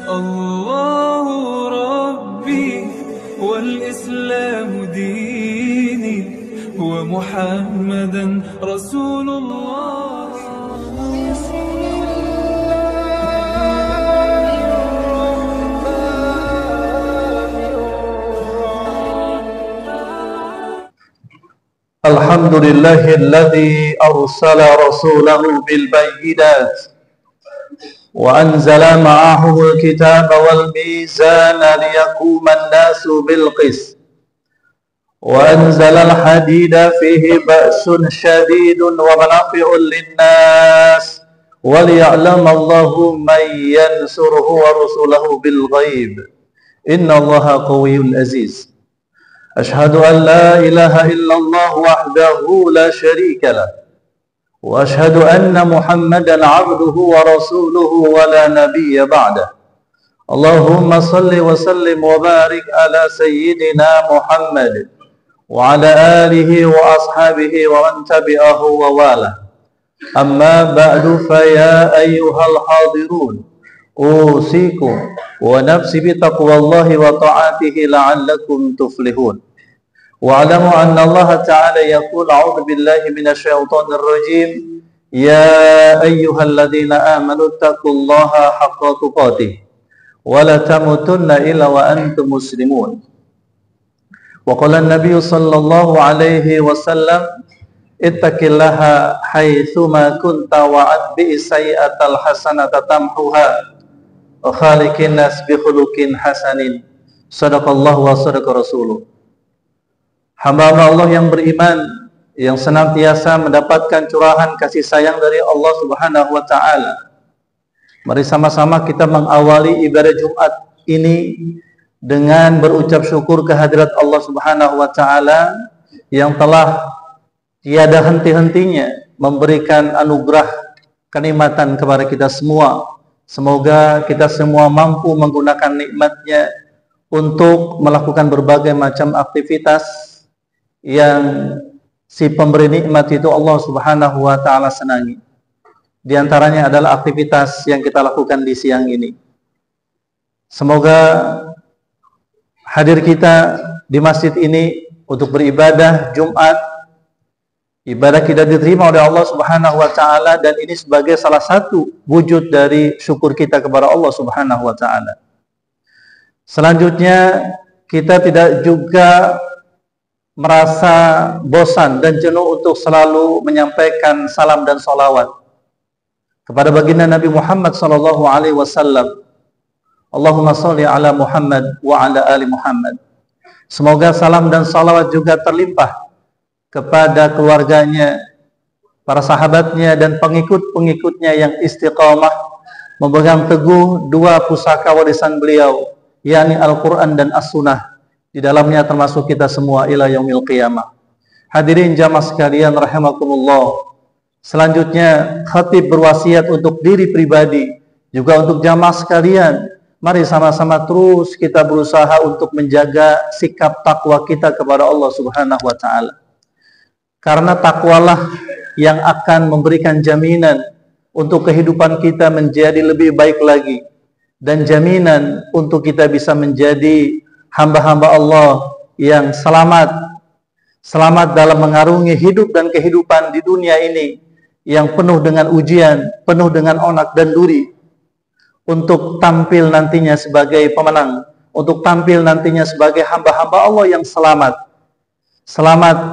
الله ربي والإسلام ديني ومحمدا رسول الله. الحمد لله الذي أرسل رسوله بالبينات وأنزل معه الكتاب والميزان ليقوم الناس بالقسط وأنزل الحديد فيه بأس شديد ومنافع للناس وليعلم الله من ينصره ورسله بالغيب إن الله قوي عزيز. أشهد أن لا إله إلا الله وحده لا شريك له وأشهد أن محمدا عبده ورسوله ولا نبي بعده. اللهم صل وسلم وبارك على سيدنا محمد وعلى آله وأصحابه ومن تبعه ووالاه. أما بعد فيا أيها الحاضرون أوصيكم ونفسي بتقوى الله وطاعته لعلكم تفلحون. واعلموا أن الله تعالى يقول أعوذ بالله من الشيطان الرجيم يا أيها الذين آمنوا اتقوا الله حق تقاته ولا تموتن إلا وأنتم مسلمون. وقال النبي صلى الله عليه وسلم اتق الله حيثما كنت وأتبع السيئة الحسنة تمحوها وخالق الناس بخلق حسن. صدق الله وصدق رسوله. Hamba-hamba Allah yang beriman, yang senantiasa mendapatkan curahan kasih sayang dari Allah Subhanahu wa Ta'ala. Mari sama-sama kita mengawali ibadah Jumat ini dengan berucap syukur kehadirat Allah Subhanahu wa Ta'ala yang telah tiada henti-hentinya memberikan anugerah kenikmatan kepada kita semua. Semoga kita semua mampu menggunakan nikmatnya untuk melakukan berbagai macam aktivitas yang si pemberi nikmat itu Allah Subhanahu wa Ta'ala senangi. Di antaranya adalah aktivitas yang kita lakukan di siang ini. Semoga hadir kita di masjid ini untuk beribadah Jumat, ibadah kita diterima oleh Allah Subhanahu wa Ta'ala, dan ini sebagai salah satu wujud dari syukur kita kepada Allah Subhanahu wa Ta'ala. Selanjutnya, kita tidak juga merasa bosan dan jenuh untuk selalu menyampaikan salam dan salawat kepada baginda Nabi Muhammad sallallahu alaihi wasallam. Allahumma sholli ala Muhammad wa ala ali Muhammad. Semoga salam dan salawat juga terlimpah kepada keluarganya, para sahabatnya dan pengikut-pengikutnya yang istiqamah memegang teguh dua pusaka warisan beliau, yakni Al-Quran dan As-Sunnah. Di dalamnya termasuk kita semua ila yaumil qiyamah. Hadirin jamaah sekalian rahimakumullah. Selanjutnya khatib berwasiat untuk diri pribadi, juga untuk jamaah sekalian. Mari sama-sama terus kita berusaha untuk menjaga sikap takwa kita kepada Allah Subhanahu wa Ta'ala. Karena takwalah yang akan memberikan jaminan untuk kehidupan kita menjadi lebih baik lagi, dan jaminan untuk kita bisa menjadi hamba-hamba Allah yang selamat dalam mengarungi hidup dan kehidupan di dunia ini yang penuh dengan ujian, penuh dengan onak dan duri, untuk tampil nantinya sebagai pemenang, untuk tampil nantinya sebagai hamba-hamba Allah yang selamat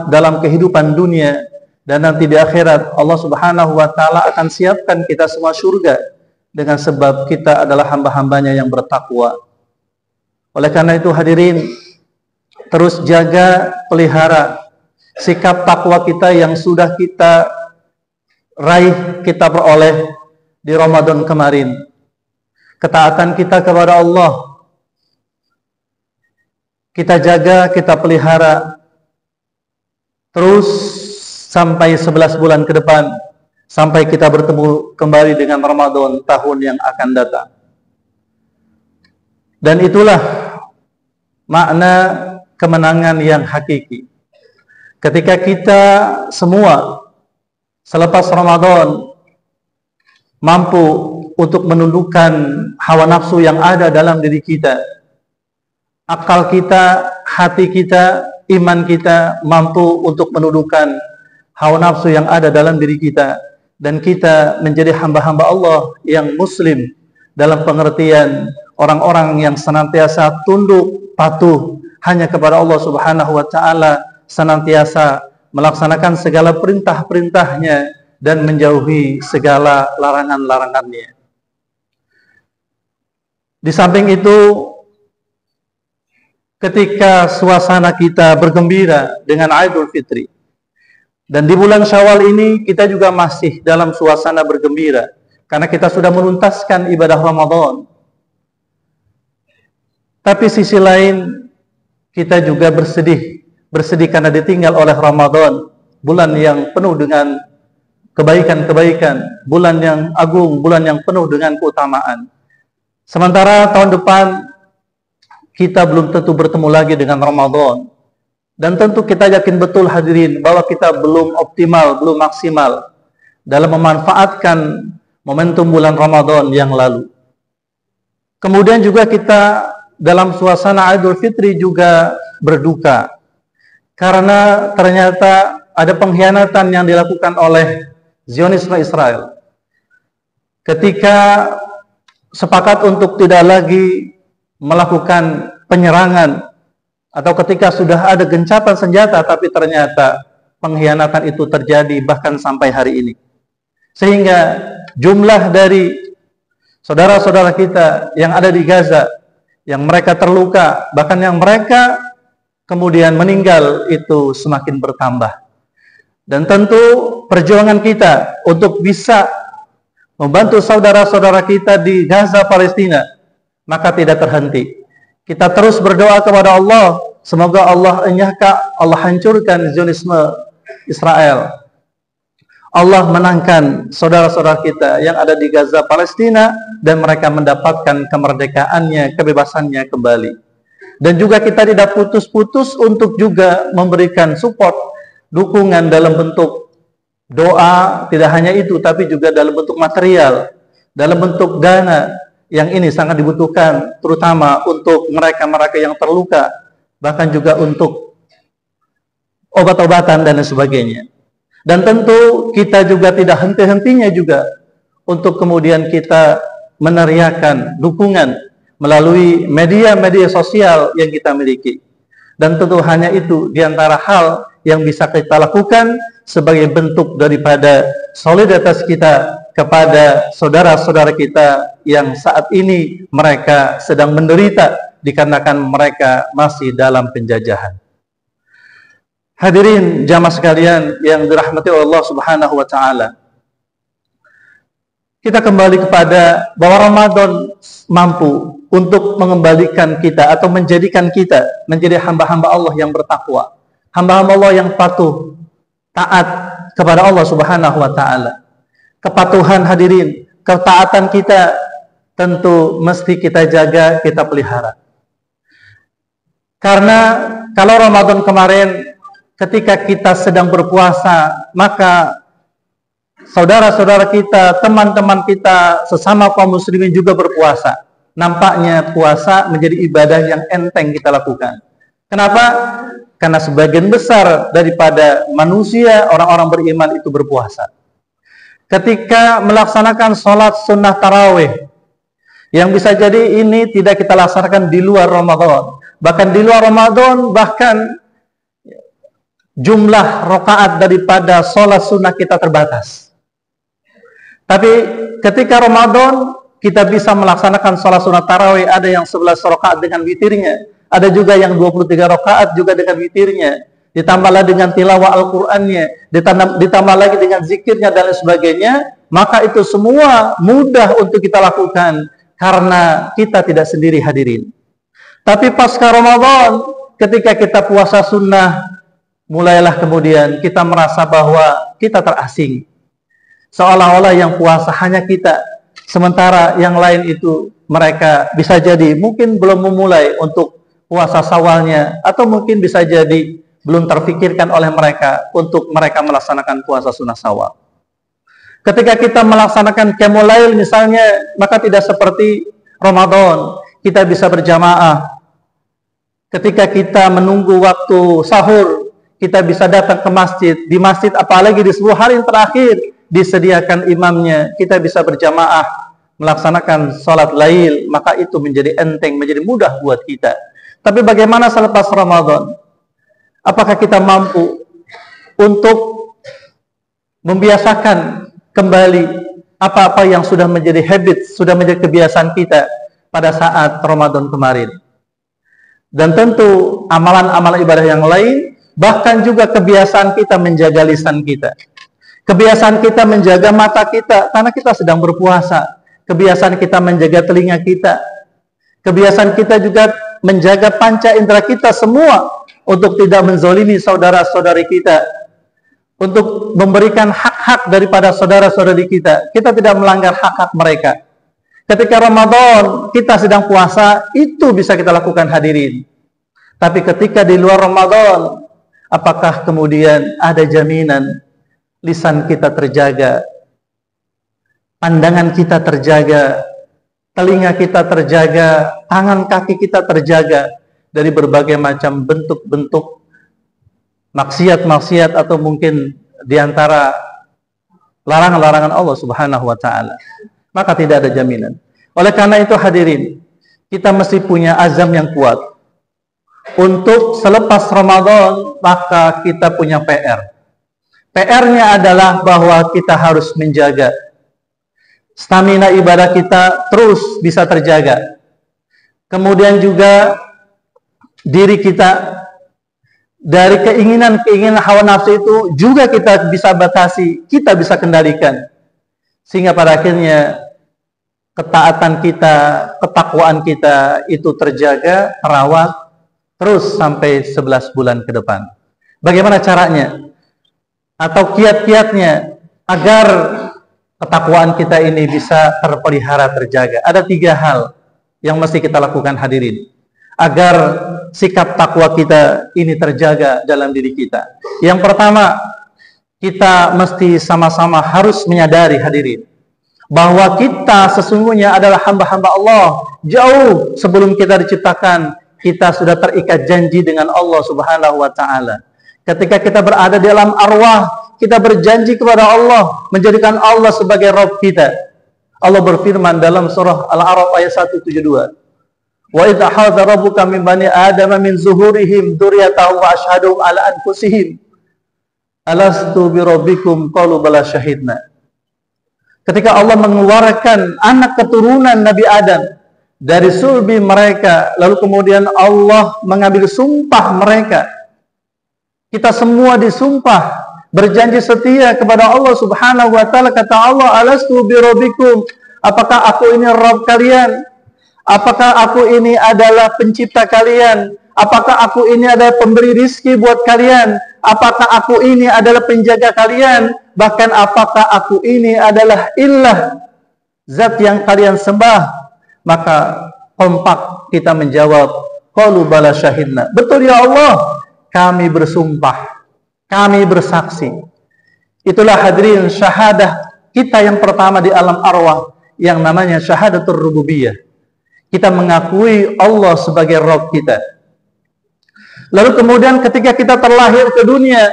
dalam kehidupan dunia, dan nanti di akhirat Allah Subhanahu wa Ta'ala akan siapkan kita semua surga dengan sebab kita adalah hamba-hambanya yang bertakwa. Oleh karena itu hadirin, terus jaga, pelihara sikap takwa kita yang sudah kita raih, kita peroleh di Ramadan kemarin. Ketaatan kita kepada Allah kita jaga, kita pelihara terus sampai 11 bulan ke depan, sampai kita bertemu kembali dengan Ramadan tahun yang akan datang. Dan itulah makna kemenangan yang hakiki. Ketika kita semua selepas Ramadan mampu untuk menundukkan hawa nafsu yang ada dalam diri kita. Akal kita, hati kita, iman kita mampu untuk menundukkan hawa nafsu yang ada dalam diri kita, dan kita menjadi hamba-hamba Allah yang muslim dalam pengertian orang-orang yang senantiasa tunduk patuh hanya kepada Allah Subhanahu wa taala, senantiasa melaksanakan segala perintah-perintahnya dan menjauhi segala larangan-larangannya. Di samping itu, ketika suasana kita bergembira dengan Idul Fitri, dan di bulan Syawal ini kita juga masih dalam suasana bergembira karena kita sudah menuntaskan ibadah Ramadan. Tapi sisi lain kita juga bersedih karena ditinggal oleh Ramadan, bulan yang penuh dengan kebaikan-kebaikan, bulan yang agung, bulan yang penuh dengan keutamaan. Sementara tahun depan kita belum tentu bertemu lagi dengan Ramadan. Dan tentu kita yakin betul hadirin bahwa kita belum optimal, belum maksimal dalam memanfaatkan momentum bulan Ramadan yang lalu. Kemudian juga kita dalam suasana Idul Fitri juga berduka karena ternyata ada pengkhianatan yang dilakukan oleh Zionisme Israel ketika sepakat untuk tidak lagi melakukan penyerangan, atau ketika sudah ada gencatan senjata tapi ternyata pengkhianatan itu terjadi bahkan sampai hari ini, sehingga jumlah dari saudara-saudara kita yang ada di Gaza, yang mereka terluka, bahkan yang mereka kemudian meninggal itu semakin bertambah. Dan tentu perjuangan kita untuk bisa membantu saudara-saudara kita di Gaza, Palestina, maka tidak terhenti. Kita terus berdoa kepada Allah, semoga Allah Allah hancurkan Zionisme Israel. Allah menangkan saudara-saudara kita yang ada di Gaza, Palestina, dan mereka mendapatkan kemerdekaannya, kebebasannya kembali. Dan juga kita tidak putus-putus untuk juga memberikan support, dukungan dalam bentuk doa, tidak hanya itu, tapi juga dalam bentuk material, dalam bentuk dana, yang ini sangat dibutuhkan, terutama untuk mereka-mereka yang terluka, bahkan juga untuk obat-obatan dan sebagainya. Dan tentu kita juga tidak henti-hentinya juga untuk kemudian kita meneriakan dukungan melalui media-media sosial yang kita miliki. Dan tentu hanya itu diantara hal yang bisa kita lakukan sebagai bentuk daripada solidaritas kita kepada saudara-saudara kita yang saat ini mereka sedang menderita dikarenakan mereka masih dalam penjajahan. Hadirin jamaah sekalian yang dirahmati Allah Subhanahu wa taala. Kita kembali kepada bahwa Ramadan mampu untuk mengembalikan kita atau menjadikan kita menjadi hamba-hamba Allah yang bertakwa, hamba-hamba Allah yang patuh, taat kepada Allah Subhanahu wa taala. Kepatuhan hadirin, ketaatan kita tentu mesti kita jaga, kita pelihara. Karena kalau Ramadan kemarin ketika kita sedang berpuasa, maka saudara-saudara kita, teman-teman kita, sesama kaum muslimin juga berpuasa. Nampaknya puasa menjadi ibadah yang enteng kita lakukan. Kenapa? Karena sebagian besar daripada manusia, orang-orang beriman itu berpuasa. Ketika melaksanakan sholat sunnah tarawih, yang bisa jadi ini tidak kita laksanakan di luar Ramadan. Bahkan di luar Ramadan, bahkan jumlah rakaat daripada sholat sunnah kita terbatas. Tapi ketika Ramadan, kita bisa melaksanakan sholat sunnah tarawih, ada yang 11 rakaat dengan witirnya, ada juga yang 23 rakaat juga dengan witirnya, ditambahlah dengan tilawah Al-Qur'annya, ditambah lagi dengan zikirnya dan lain sebagainya, maka itu semua mudah untuk kita lakukan karena kita tidak sendiri hadirin. Tapi pasca Ramadan, ketika kita puasa sunnah, mulailah kemudian kita merasa bahwa kita terasing. Seolah-olah yang puasa hanya kita, sementara yang lain itu mereka bisa jadi mungkin belum memulai untuk puasa Syawalnya, atau mungkin bisa jadi belum terfikirkan oleh mereka untuk mereka melaksanakan puasa sunnah Syawal. Ketika kita melaksanakan qiyamul lail misalnya, maka tidak seperti Ramadan, kita bisa berjamaah. Ketika kita menunggu waktu sahur, kita bisa datang ke masjid. Di masjid, apalagi di 10 hari yang terakhir, disediakan imamnya, kita bisa berjamaah melaksanakan sholat lail, maka itu menjadi enteng, menjadi mudah buat kita. Tapi bagaimana selepas Ramadan? Apakah kita mampu untuk membiasakan kembali apa-apa yang sudah menjadi habit, sudah menjadi kebiasaan kita pada saat Ramadan kemarin? Dan tentu amalan-amalan ibadah yang lain, bahkan juga kebiasaan kita menjaga lisan kita, kebiasaan kita menjaga mata kita karena kita sedang berpuasa, kebiasaan kita menjaga telinga kita, kebiasaan kita juga menjaga panca indera kita semua untuk tidak menzolimi saudara-saudari kita, untuk memberikan hak-hak daripada saudara-saudari kita. Kita tidak melanggar hak-hak mereka. Ketika Ramadan kita sedang puasa, itu bisa kita lakukan hadirin. Tapi ketika di luar Ramadan, apakah kemudian ada jaminan lisan kita terjaga, pandangan kita terjaga, telinga kita terjaga, tangan kaki kita terjaga dari berbagai macam bentuk-bentuk maksiat-maksiat atau mungkin diantara larangan-larangan Allah Subhanahu wa ta'ala? Maka tidak ada jaminan. Oleh karena itu hadirin, kita mesti punya azam yang kuat untuk selepas Ramadan, maka kita punya PR. PR-nya adalah bahwa kita harus menjaga stamina ibadah kita terus bisa terjaga. Kemudian juga diri kita dari keinginan-keinginan hawa nafsu itu juga kita bisa batasi, kita bisa kendalikan. Sehingga pada akhirnya ketaatan kita, ketakwaan kita itu terjaga, terawat terus sampai 11 bulan ke depan. Bagaimana caranya? Atau kiat-kiatnya agar ketakwaan kita ini bisa terpelihara, terjaga? Ada 3 hal yang mesti kita lakukan hadirin agar sikap takwa kita ini terjaga dalam diri kita. Yang pertama, kita mesti sama-sama harus menyadari hadirin bahwa kita sesungguhnya adalah hamba-hamba Allah. Jauh sebelum kita diciptakan, kita sudah terikat janji dengan Allah Subhanahu wa ta'ala. Ketika kita berada di alam arwah, kita berjanji kepada Allah, menjadikan Allah sebagai Rabb kita. Allah berfirman dalam surah Al-A'raf ayat 172, wa idh akhadha rabbuka min bani adama min zuhurihim dzurriyyatahum wa ashhadum ala anfusihim alastu bi rabbikum qalu bala syahidna. Ketika Allah mengeluarkan anak keturunan Nabi Adam dari sulbi mereka, lalu kemudian Allah mengambil sumpah mereka. Kita semua disumpah berjanji setia kepada Allah Subhanahu wa ta'ala. Kata Allah, alastu bi rabbikum, apakah aku ini Rabb kalian? Apakah aku ini adalah pencipta kalian? Apakah aku ini adalah pemberi rizki buat kalian? Apakah aku ini adalah penjaga kalian? Bahkan apakah aku ini adalah ilah, zat yang kalian sembah? Maka kompak kita menjawab, qalu bala syahidna. Betul ya Allah, kami bersumpah, kami bersaksi. Itulah hadirin syahadah kita yang pertama di alam arwah, yang namanya syahadatul rububiyah. Kita mengakui Allah sebagai Rabb kita. Lalu kemudian ketika kita terlahir ke dunia,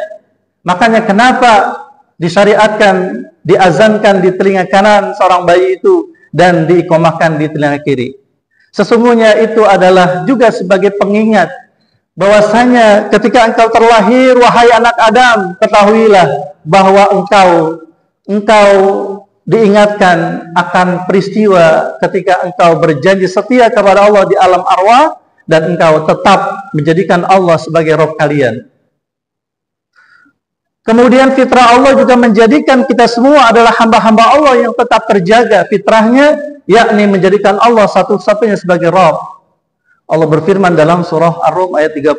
makanya kenapa disyariatkan, diazankan di telinga kanan seorang bayi itu dan diikomahkan di telinga kiri. Sesungguhnya itu adalah juga sebagai pengingat bahwasanya ketika engkau terlahir, wahai anak Adam, ketahuilah bahwa engkau diingatkan akan peristiwa ketika engkau berjanji setia kepada Allah di alam arwah dan engkau tetap menjadikan Allah sebagai Rabb kalian. Kemudian fitrah Allah juga menjadikan kita semua adalah hamba-hamba Allah yang tetap terjaga fitrahnya, yakni menjadikan Allah satu-satunya sebagai Rabb. Allah berfirman dalam surah Ar-Rum ayat 30,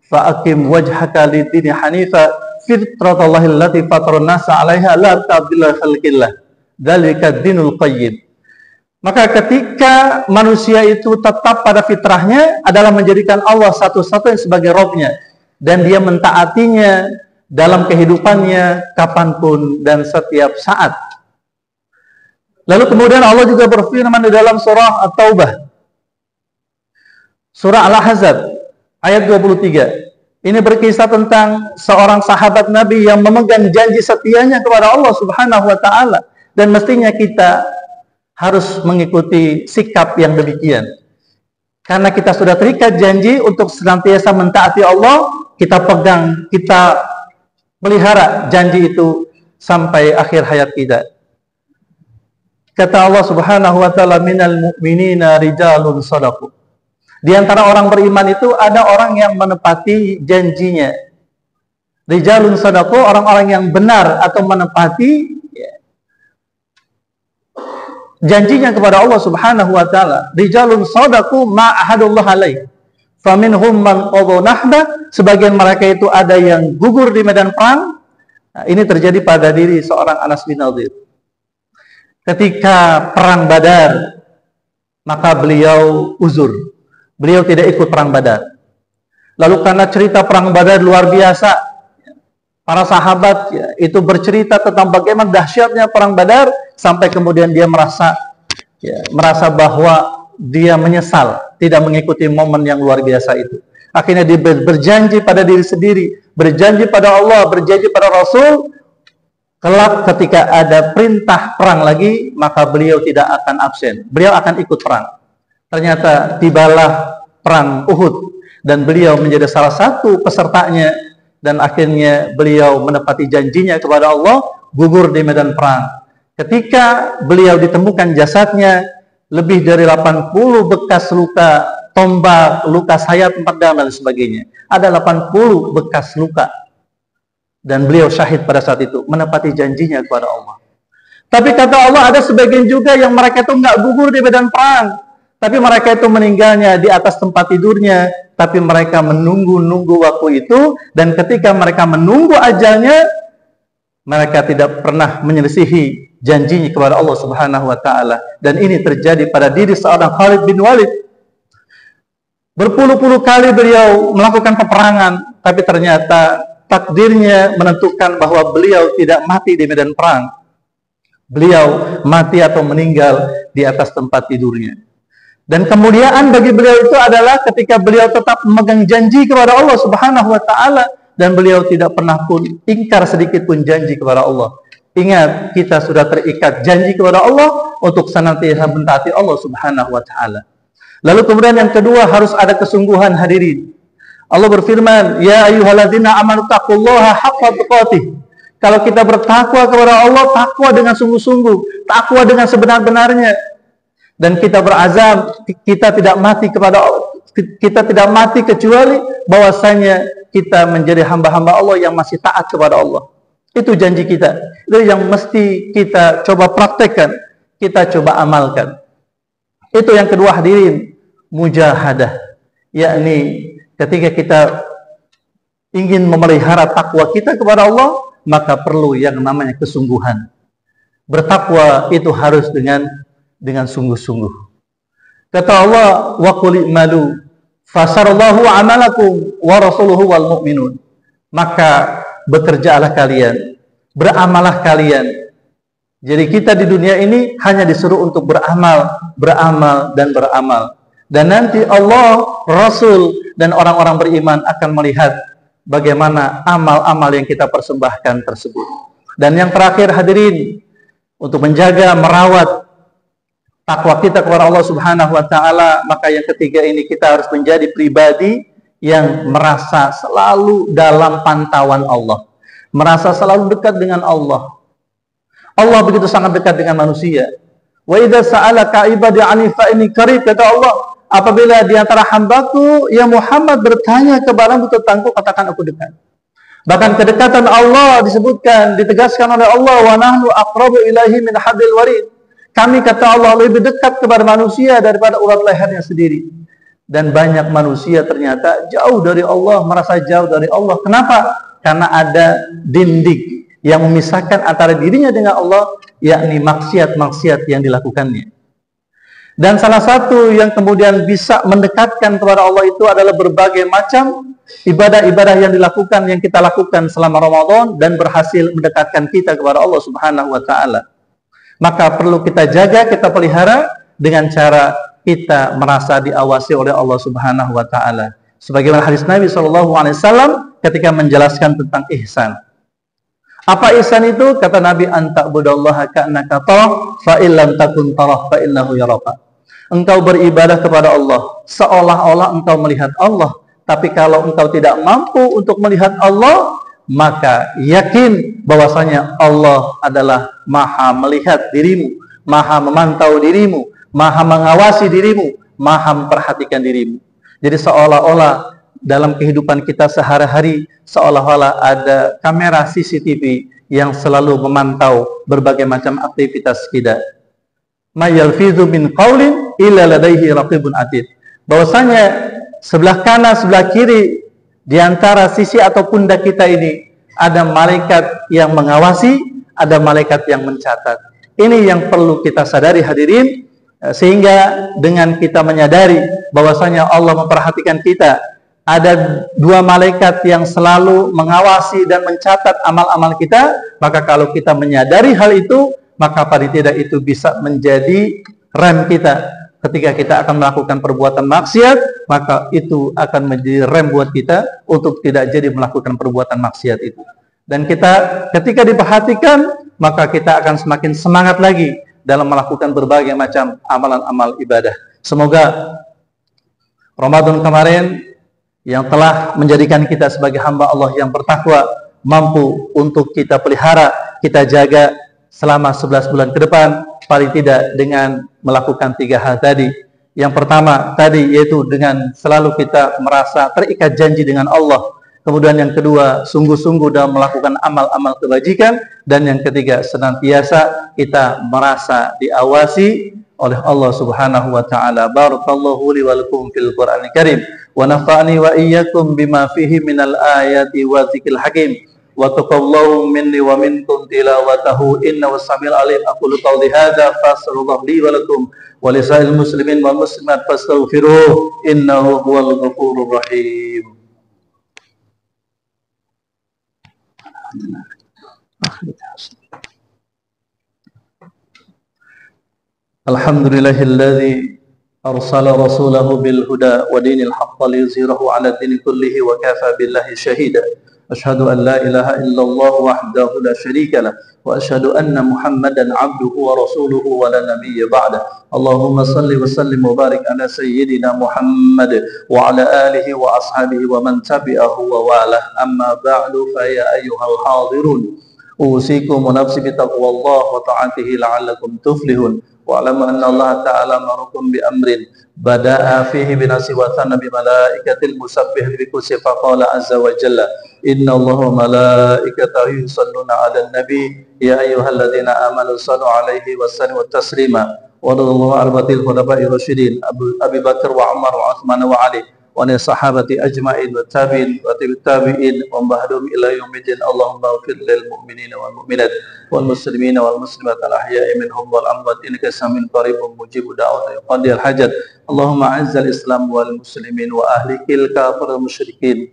fa'akim wajhaka lid-dini hanifa fitratallahi allati fataran nasa 'alaiha la tabdila khalqillah dzalika dinul qayyim. Maka ketika manusia itu tetap pada fitrahnya adalah menjadikan Allah satu-satunya sebagai Rabb-nya dan dia mentaatinya dalam kehidupannya kapanpun dan setiap saat. Lalu kemudian Allah juga berfirman di dalam surah At-Taubah, surah Al-Ahzab ayat 23. Ini berkisah tentang seorang sahabat Nabi yang memegang janji setianya kepada Allah Subhanahu wa taala, dan mestinya kita harus mengikuti sikap yang demikian. Karena kita sudah terikat janji untuk senantiasa mentaati Allah, kita pegang, kita pelihara janji itu sampai akhir hayat kita. Kata Allah Subhanahu wa taala, minal mu'minina rijalun shadaqu. Di antara orang beriman itu ada orang yang menepati janjinya. Rijalun shadaqu, orang-orang yang benar atau menepati janjinya kepada Allah Subhanahu wa taala. Rijalun shadaqu ma ahadullah alaih. Faminhum man qadha nahba, sebagian mereka itu ada yang gugur di medan perang. Nah, ini terjadi pada diri seorang Anas bin Nadir. Ketika perang Badar, maka beliau uzur. Beliau tidak ikut perang Badar. Lalu karena cerita perang Badar luar biasa, para sahabat itu bercerita tentang bagaimana dahsyatnya perang Badar, sampai kemudian dia merasa bahwa dia menyesal tidak mengikuti momen yang luar biasa itu. Akhirnya dia berjanji pada diri sendiri, berjanji pada Allah, berjanji pada Rasul, kelak ketika ada perintah perang lagi, maka beliau tidak akan absen. Beliau akan ikut perang. Ternyata tibalah perang Uhud, dan beliau menjadi salah satu pesertanya, dan akhirnya beliau menepati janjinya kepada Allah, gugur di medan perang. Ketika beliau ditemukan jasadnya, lebih dari 80 bekas luka tombak, luka sayat, pedang, dan sebagainya. Ada 80 bekas luka. Dan beliau syahid pada saat itu, menepati janjinya kepada Allah. Tapi kata Allah, ada sebagian juga yang mereka itu nggak gugur di medan perang, tapi mereka itu meninggalnya di atas tempat tidurnya, tapi mereka menunggu-nunggu waktu itu, dan ketika mereka menunggu ajalnya, mereka tidak pernah menyelisihi janjinya kepada Allah Subhanahu wa taala. Dan ini terjadi pada diri seorang Khalid bin Walid. Berpuluh-puluh kali beliau melakukan peperangan, tapi ternyata takdirnya menentukan bahwa beliau tidak mati di medan perang. Beliau mati atau meninggal di atas tempat tidurnya. Dan kemuliaan bagi beliau itu adalah ketika beliau tetap memegang janji kepada Allah Subhanahu wa taala, dan beliau tidak pernah pun ingkar sedikit pun janji kepada Allah. Ingat, kita sudah terikat janji kepada Allah untuk senantiasa mentaati Allah Subhanahu wa taala. Lalu kemudian yang kedua, harus ada kesungguhan, hadirin. Allah berfirman, ya ayyuhalladzina amanu taqullaha haqqa tuqatih. Kalau kita bertakwa kepada Allah, takwa dengan sungguh-sungguh, takwa dengan sebenar-benarnya, dan kita berazam kita tidak mati kepada Allah, kita tidak mati kecuali bahwasanya kita menjadi hamba-hamba Allah yang masih taat kepada Allah. Itu janji kita. Itu yang mesti kita coba praktekkan, kita coba amalkan. Itu yang kedua, hadirin, mujahadah, yakni ketika kita ingin memelihara takwa kita kepada Allah, maka perlu yang namanya kesungguhan. Bertakwa itu harus dengan sungguh-sungguh. Kata Allah, wa qul i'malu fasarallahu amalakum wa rasuluhu wal mu'minun. Maka bekerjalah kalian, beramalah kalian. Jadi kita di dunia ini hanya disuruh untuk beramal, dan beramal. Dan nanti Allah, Rasul, dan orang-orang beriman akan melihat bagaimana amal-amal yang kita persembahkan tersebut. Dan yang terakhir, hadirin, untuk menjaga, merawat takwa kita kepada Allah Subhanahu wa taala, maka yang ketiga ini kita harus menjadi pribadi yang merasa selalu dalam pantauan Allah, merasa selalu dekat dengan Allah. Allah begitu sangat dekat dengan manusia. Wa idza sa'alaka ibadi 'anni fa inni qarib, kata Allah, apabila di antara hambaku ya Muhammad bertanya kepadamu tentangku, katakan aku dekat. Bahkan kedekatan Allah disebutkan, ditegaskan oleh Allah, wa nahnu aqrabu ilaihi min hablil warid. Kami, kata Allah, lebih dekat kepada manusia daripada urat lehernya sendiri. Dan banyak manusia ternyata jauh dari Allah, merasa jauh dari Allah. Kenapa? Karena ada dinding yang memisahkan antara dirinya dengan Allah, yakni maksiat-maksiat yang dilakukannya. Dan salah satu yang kemudian bisa mendekatkan kepada Allah itu adalah berbagai macam ibadah-ibadah yang dilakukan, yang kita lakukan selama Ramadan, dan berhasil mendekatkan kita kepada Allah Subhanahu wa taala. maka perlu kita jaga, kita pelihara dengan cara kita merasa diawasi oleh Allah Subhanahu wa taala. Sebagaimana hadis Nabi SAW ketika menjelaskan tentang ihsan. Apa ihsan itu? Kata Nabi, anta'budallaha ka'annaka tarah fa illam takun tarah fa innahu yaraka. Engkau beribadah kepada Allah seolah-olah engkau melihat Allah, tapi kalau engkau tidak mampu untuk melihat Allah, maka yakin bahwasanya Allah adalah Maha melihat dirimu, Maha memantau dirimu, Maha mengawasi dirimu, Maha memperhatikan dirimu. Jadi seolah-olah dalam kehidupan kita sehari-hari seolah-olah ada kamera CCTV yang selalu memantau berbagai macam aktivitas kita. Ma yalfizu min qaulin illa ladaihi raqibun atid. Bahwasanya sebelah kanan, sebelah kiri di antara sisi atau pundak kita ini ada malaikat yang mengawasi, ada malaikat yang mencatat. Ini yang perlu kita sadari hadirin, sehingga dengan kita menyadari bahwasanya Allah memperhatikan kita, ada dua malaikat yang selalu mengawasi dan mencatat amal-amal kita, maka kalau kita menyadari hal itu, maka paling tidak itu bisa menjadi rem kita. Ketika kita akan melakukan perbuatan maksiat, maka itu akan menjadi rem buat kita untuk tidak jadi melakukan perbuatan maksiat itu. Dan kita ketika diperhatikan, maka kita akan semakin semangat lagi dalam melakukan berbagai macam amalan-amal ibadah. Semoga Ramadan kemarin yang telah menjadikan kita sebagai hamba Allah yang bertakwa mampu untuk kita pelihara, kita jaga selama 11 bulan ke depan, paling tidak dengan melakukan 3 hal tadi. Yang pertama tadi yaitu dengan selalu kita merasa terikat janji dengan Allah. Kemudian yang kedua, sungguh-sungguh dalam melakukan amal-amal kebajikan. Dan yang ketiga, senantiasa kita merasa diawasi oleh Allah Subhanahu wa taala. Barakallahu li wa lakum fil Qur'anil Karim wa nafa'ani wa iyyakum bima fihi minal ayati wa dzikril hakim. Wa taqabbalu minni wa minkum tilawatahu innahu samiul alim. Aqulu qawli hadza fastaghfirullaha li wa lakum wa lisa'il muslimin wal muslimat fastaghfiruhu innahu huwal ghafurur rahim. Alhamdulillahilladzi arsala rasulahu bil huda wa dinil haqq liyuzhirahu 'ala dini kullihi wa kafa billahi shahida. Asyhadu an la ilaha illallah wahdahu la syarika lah wa asyhadu anna Muhammadan 'abduhu wa rasuluhu wa la nabiyya ba'da. Allahumma salli wa sallim wa barik ala sayyidina Muhammad wa ala alihi wa ashabihi wa man tabi'ahu wa walah. Amma ba'du fa ya ayyuhal hadirun, usikum wa nafsi bi taqwallah wa ta'atihi la'allakum tuflihun. Wa'lamu anna Allah ta'ala amarukum bi amrin bada'a fihi binasi wa thana bi malaikatil musabbih bi kursi faqala azza wa jalla inna Allaha wa malaikatahu yusalluna 'alan nabi ya ayyuhalladzina amanu sallu 'alaihi wa sallimu taslima. Wa radallahu arbatil khulafa'ir rasyidin Abi Bakar wa Umar wa Utsman wa Ali wa ni sahabati ajma'in wa tabi'in wa tabi'in wa bahdum ila yaumiddin. Allahumma ighfir lil mu'minina wal mu'minat wal muslimina wal muslimat al ahya'i minhum wal amwat innaka samiyun qaribun mujibud da'wati qadil hajat. Allahumma a'izzal islam wal muslimin wa ahlikil kafir musyrikin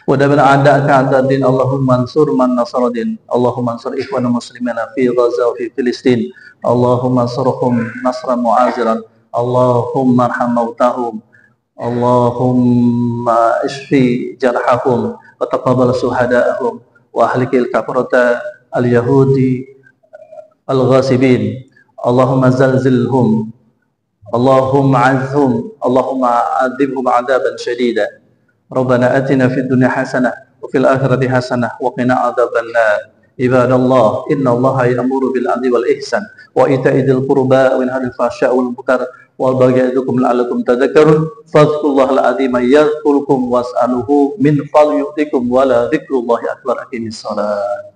wa dabil a'da'aka a'dad din. Allahumma ansur man nasradin. Allahumma ansur ikhwanal muslimina fi Gaza wa fi Filistin. Allahumma ansurhum nasran mu'aziran. Allahumma arham mautahum. Allahumma ishfi jarhahum wa taqabbal suhada'ahum wa ahlikil kafarata al-yahudi al-ghasibin. Allahumma zalzilhum, Allahumma azhum, Allahumma adibhum adaban syadida. Rabbana atina fid dunya hasanah wa fil akhirati hasanah wa qina adzaban nar. Ibadallah, inna Allaha ya'muru bil 'adli wal ihsan wa ita'i dzil qurba wa yanha 'anil fahsya'i wal munkar wa ya'idukum la'allakum tadhakkarun. Fadhkurullahal 'azima yadhkurkum was'aluhu min fadli yu'tikum wa la dzikrullahi akbar. Aqimis shalah.